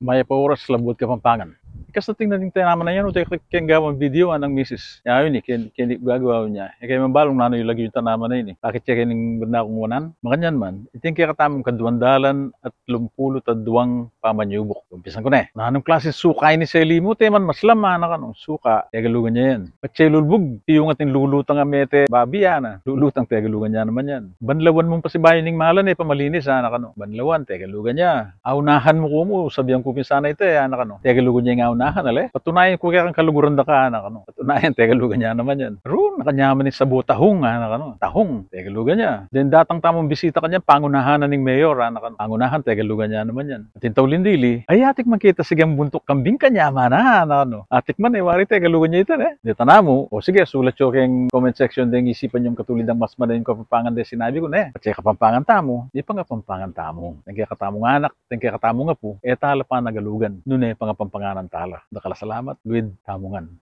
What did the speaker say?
Maya pa oras labot ka pampangan. Kas na tingnan din tayo naman na yan, tayo kaya gawang video ng misis. Yan yun kaya gagawa niya. Kaya mambalong nano yung lagi yung tanaman na yun Bakit siya kining benda kong wanan? Makanyan man, iting kaya katamong kaduandalan at lumpulo taduang pamanyubok. Umpisan ko na Nanong klase suka ini sa ilimo, man mas lama na kanong suka. Kaya galugan niya yan. Patsay lulbog, yung ating lulutang amete, babi yan Lulutang kaya galugan niya naman yan. Banlawan mong pasibayan ng malan pamalinis nakano. Banlawan, kaya galugan niya. Aunahan mo ko sabihan ko pinsana ito nakano. Kaya galugan niya yung aunahan Patunayan ko kaya kang kaluguran da ka nakano. Patunayan, kaya galugan niya naman yan. Ron, nakanyaman ni Sabo tahong nakano. Tahong, kaya galugan niya. Then datang tamang bisita kanya, pangunahan ng mayor nakano. Pangunahan, kaya galugan niya naman yan. At yung Taulindili, ay atik makita sigang buntok kambing kanya man nakano. Atik man wari tayo galugan niya ito Dito na mo, o sige, sulat yung keng comment section din isipan yung katulid ng mas madaling kapampangan din sinabi ko At siya kapampangan tamo, di pa nga pampangan tamo. Tangkaya katamong anak, tangkaya katamo nga po, tala pa nagalugan. Noon pangapampanganan tala. Dakala salamat, Luid Tamungan.